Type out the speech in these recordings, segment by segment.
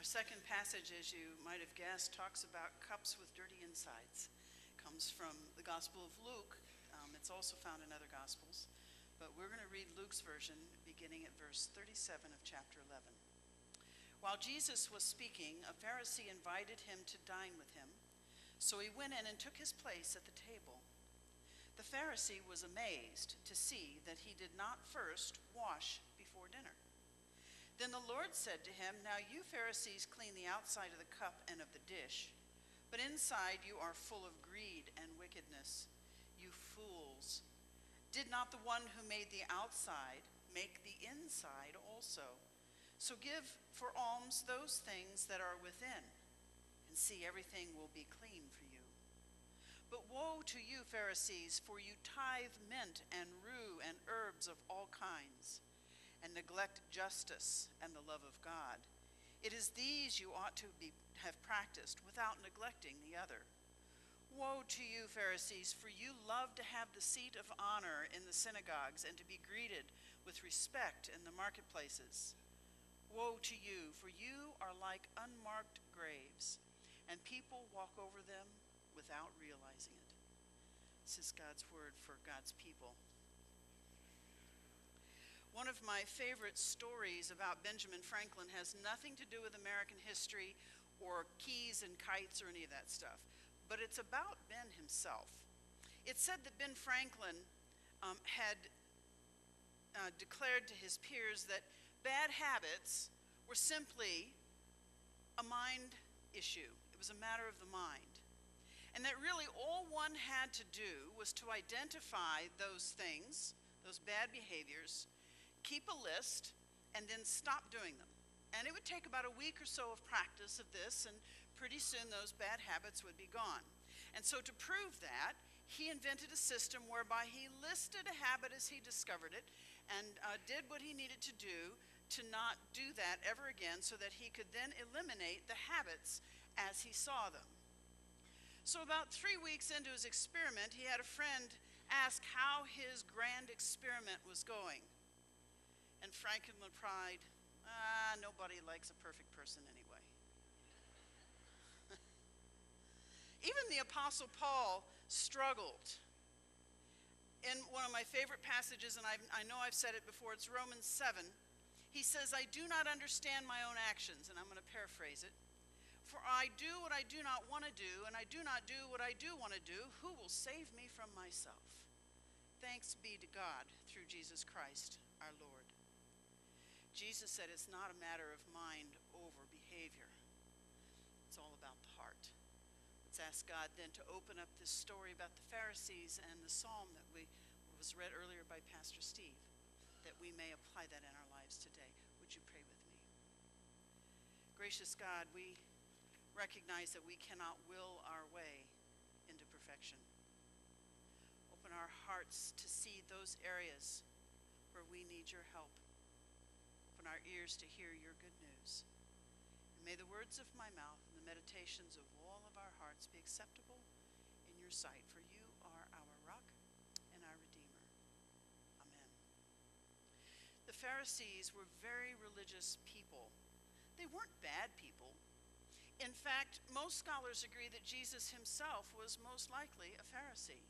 Our second passage, as you might have guessed, talks about cups with dirty insides. It comes from the Gospel of Luke. It's also found in other Gospels. But we're going to read Luke's version, beginning at verse 37 of chapter 11. While Jesus was speaking, a Pharisee invited him to dine with him. So he went in and took his place at the table. The Pharisee was amazed to see that he did not first wash before dinner. Then the Lord said to him, "Now you Pharisees clean the outside of the cup and of the dish, but inside you are full of greed and wickedness. You fools! Did not the one who made the outside make the inside also? So give for alms those things that are within, and see, everything will be clean for you. But woe to you, Pharisees, for you tithe mint and rue and herbs of all kinds, and neglect justice and the love of God. It is these you ought to have practiced without neglecting the other. Woe to you, Pharisees, for you love to have the seat of honor in the synagogues and to be greeted with respect in the marketplaces. Woe to you, for you are like unmarked graves, and people walk over them without realizing it." This is God's word for God's people. One of my favorite stories about Benjamin Franklin has nothing to do with American history or keys and kites or any of that stuff, but it's about Ben himself. It's said that Ben Franklin had declared to his peers that bad habits were simply a mind issue. It was a matter of the mind. And that really all one had to do was to identify those things, those bad behaviors, keep a list, and then stop doing them. And it would take about a week or so of practice of this, and pretty soon those bad habits would be gone. And so to prove that, he invented a system whereby he listed a habit as he discovered it and did what he needed to do to not do that ever again, so that he could then eliminate the habits as he saw them. So about 3 weeks into his experiment, he had a friend ask how his grand experiment was going. And Franklin replied, "Nobody likes a perfect person anyway." Even the Apostle Paul struggled. In one of my favorite passages, and I know I've said it before, it's Romans 7. He says, "I do not understand my own actions," and I'm going to paraphrase it. "For I do what I do not want to do, and I do not do what I do want to do. Who will save me from myself? Thanks be to God through Jesus Christ our Lord." Jesus said it's not a matter of mind over behavior. It's all about the heart. Let's ask God then to open up this story about the Pharisees and the psalm that was read earlier by Pastor Steve, that we may apply that in our lives today. Would you pray with me? Gracious God, we recognize that we cannot will our way into perfection. Open our hearts to see those areas where we need your help. Open our ears to hear your good news. And may the words of my mouth and the meditations of all of our hearts be acceptable in your sight, for you are our rock and our Redeemer. Amen. The Pharisees were very religious people. They weren't bad people. In fact, most scholars agree that Jesus himself was most likely a Pharisee.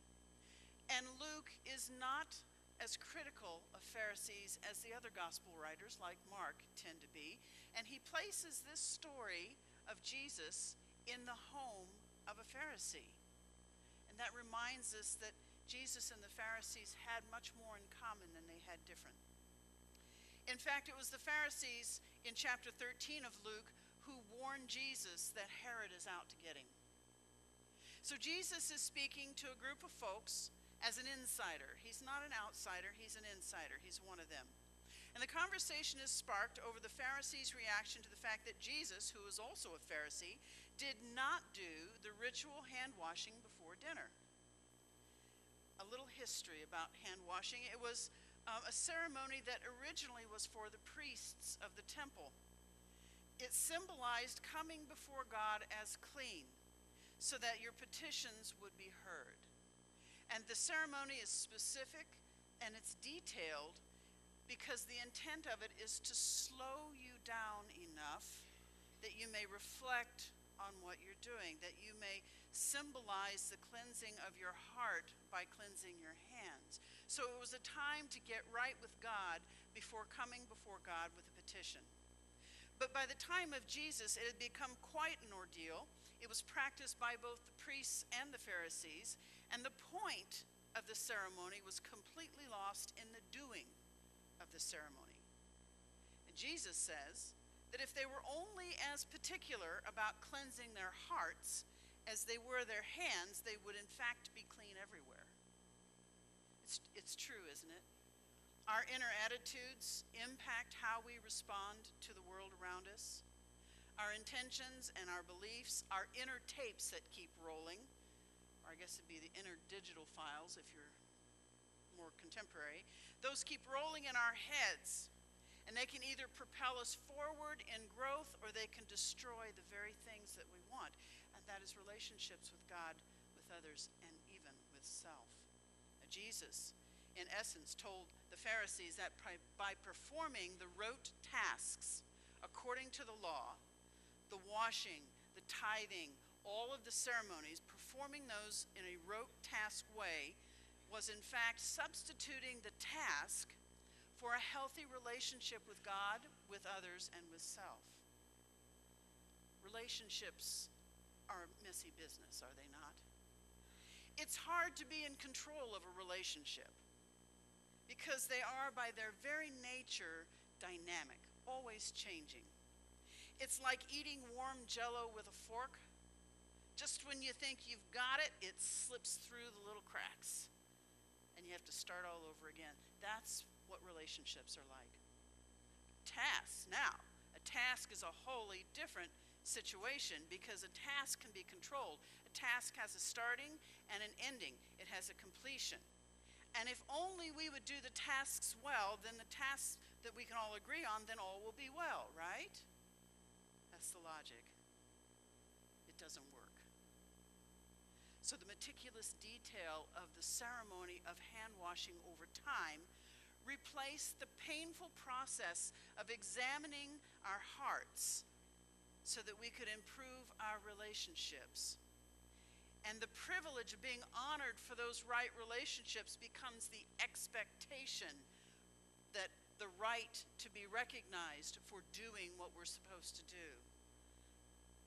And Luke is not as critical of Pharisees as the other gospel writers, like Mark, tend to be. And he places this story of Jesus in the home of a Pharisee. And that reminds us that Jesus and the Pharisees had much more in common than they had different. In fact, it was the Pharisees in chapter 13 of Luke who warned Jesus that Herod is out to get him. So Jesus is speaking to a group of folks as an insider. He's not an outsider, he's an insider. He's one of them. And the conversation is sparked over the Pharisees' reaction to the fact that Jesus, who is also a Pharisee, did not do the ritual hand washing before dinner. A little history about hand washing. It was a ceremony that originally was for the priests of the temple. It symbolized coming before God as clean, so that your petitions would be heard. And the ceremony is specific and it's detailed because the intent of it is to slow you down enough that you may reflect on what you're doing, that you may symbolize the cleansing of your heart by cleansing your hands. So it was a time to get right with God before coming before God with a petition. But by the time of Jesus, it had become quite an ordeal. It was practiced by both the priests and the Pharisees, and the point of the ceremony was completely lost in the doing of the ceremony. And Jesus says that if they were only as particular about cleansing their hearts as they were their hands, they would in fact be clean everywhere. It's true, isn't it? Our inner attitudes impact how we respond to the world around us. Our intentions and our beliefs, our inner tapes that keep rolling, or I guess it'd be the inner digital files if you're more contemporary, those keep rolling in our heads, and they can either propel us forward in growth or they can destroy the very things that we want, and that is relationships with God, with others, and even with self. Now, Jesus, in essence, told the Pharisees that by performing the rote tasks according to the law, the washing, the tithing, all of the ceremonies, performing those in a rote task way was in fact substituting the task for a healthy relationship with God, with others, and with self. Relationships are messy business, are they not? It's hard to be in control of a relationship because they are by their very nature dynamic, always changing. It's like eating warm Jell-O with a fork. Just when you think you've got it, it slips through the little cracks, and you have to start all over again. That's what relationships are like. Tasks, now, a task is a wholly different situation because a task can be controlled. A task has a starting and an ending. It has a completion. And if only we would do the tasks well, then the tasks that we can all agree on, then all will be well, right? That's the logic. It doesn't work. So the meticulous detail of the ceremony of hand washing over time replaced the painful process of examining our hearts so that we could improve our relationships. And the privilege of being honored for those right relationships becomes the expectation that the right to be recognized for doing what we're supposed to do.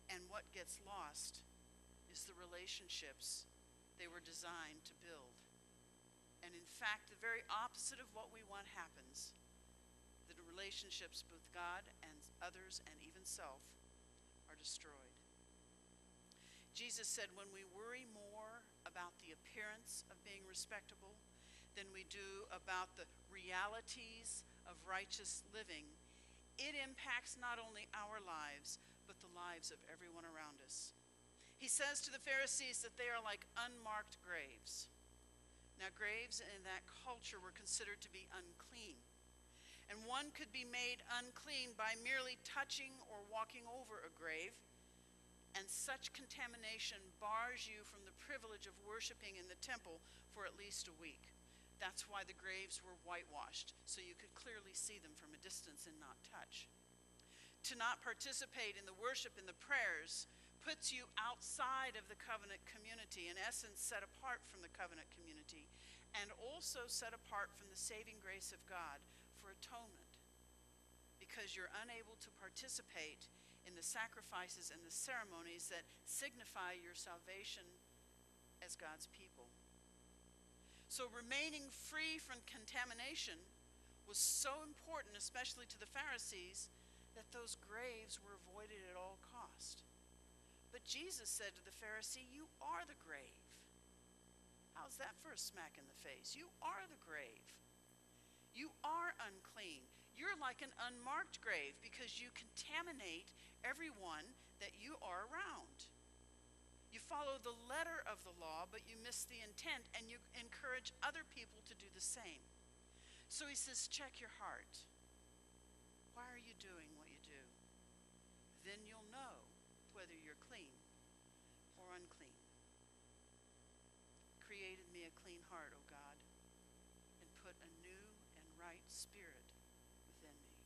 And what gets lost is the relationships they were designed to build. And in fact, the very opposite of what we want happens. The relationships with God and others and even self are destroyed. Jesus said when we worry more about the appearance of being respectable than we do about the realities of righteous living, it impacts not only our lives, but the lives of everyone around us. He says to the Pharisees that they are like unmarked graves. Now, graves in that culture were considered to be unclean. And one could be made unclean by merely touching or walking over a grave. And such contamination bars you from the privilege of worshiping in the temple for at least a week. That's why the graves were whitewashed, so you could clearly see them from a distance and not touch. To not participate in the worship and the prayers puts you outside of the covenant community, in essence set apart from the covenant community, and also set apart from the saving grace of God for atonement, because you're unable to participate in the sacrifices and the ceremonies that signify your salvation as God's people. So remaining free from contamination was so important, especially to the Pharisees, that those graves were avoided at all cost. But Jesus said to the Pharisee, you are the grave. How's that for a smack in the face? You are the grave. You are unclean. You're like an unmarked grave because you contaminate everyone that you are around. You follow the letter of the law, but you miss the intent, and you encourage other people to do the same. So he says, check your heart. Why are you doing what you do? Then you'll know whether you're clean or unclean. Create in me a clean heart, O God, and put a new and right spirit within me.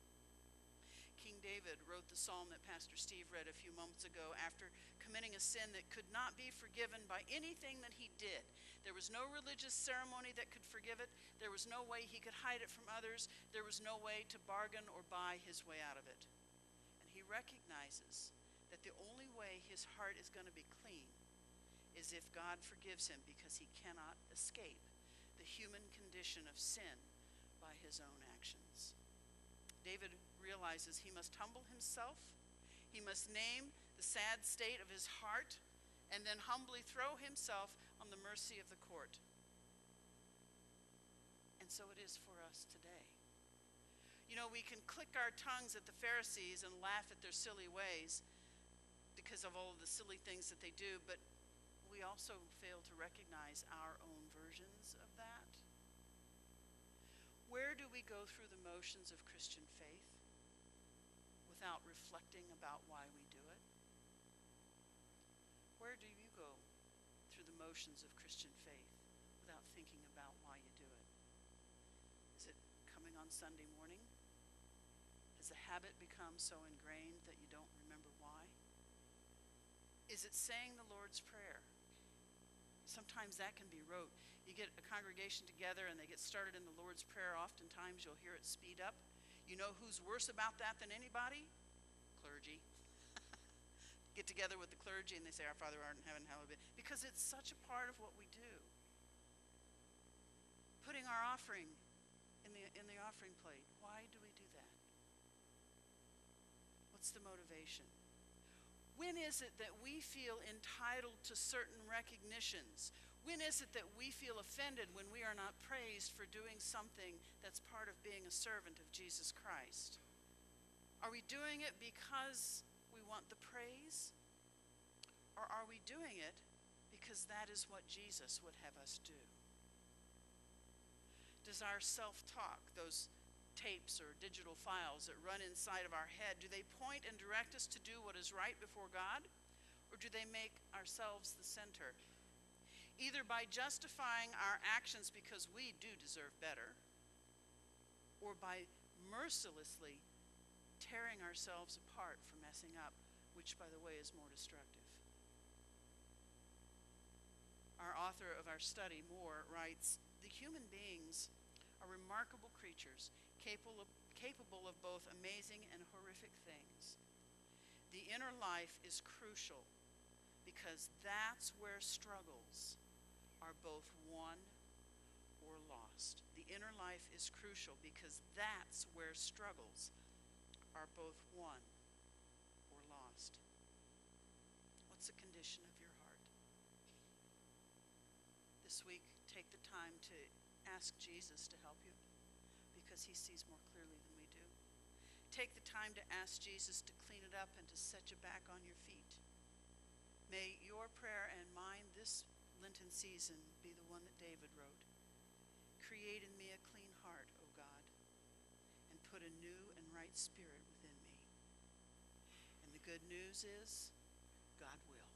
King King David wrote the psalm that Pastor Steve read a few moments ago after committing a sin that could not be forgiven by anything that he did. There was no religious ceremony that could forgive it. There was no way he could hide it from others. There was no way to bargain or buy his way out of it. And he recognizes that the only way his heart is going to be clean is if God forgives him, because he cannot escape the human condition of sin by his own actions. David realizes he must humble himself, he must name the sad state of his heart, and then humbly throw himself on the mercy of the court. And so it is for us today. You know, we can click our tongues at the Pharisees and laugh at their silly ways because of all of the silly things that they do, but we also fail to recognize our own versions of that. Where do we go through the motions of Christian faith without reflecting about why we do it? Where do you go through the motions of Christian faith without thinking about why you do it? Is it coming on Sunday morning? Has the habit become so ingrained that you don't remember why? Is it saying the Lord's Prayer? Sometimes that can be rote. You get a congregation together and they get started in the Lord's Prayer. Oftentimes you'll hear it speed up. You know who's worse about that than anybody? Clergy. Get together with the clergy and they say, "Our Father who art in heaven, hallowed be," because it's such a part of what we do. Putting our offering in the offering plate. Why do we do that? What's the motivation? When is it that we feel entitled to certain recognitions? When is it that we feel offended when we are not praised for doing something that's part of being a servant of Jesus Christ? Are we doing it because we want the praise? Or are we doing it because that is what Jesus would have us do? Does our self-talk, those tapes or digital files that run inside of our head, do they point and direct us to do what is right before God? Or do they make ourselves the center? Either by justifying our actions because we do deserve better, or by mercilessly tearing ourselves apart for messing up, which, by the way, is more destructive. Our author of our study, Moore, writes, "The human beings are remarkable creatures, capable of both amazing and horrific things. The inner life is crucial because that's where struggles are both won or lost." The inner life is crucial because that's where struggles are both won or lost. What's the condition of your heart? This week, take the time to ask Jesus to help you, because he sees more clearly than we do. Take the time to ask Jesus to clean it up and to set you back on your feet. May your prayer and mine this Lenten season be the one that David wrote. "Create in me a clean heart, O God, and put a new and right spirit within me." And the good news is, God will.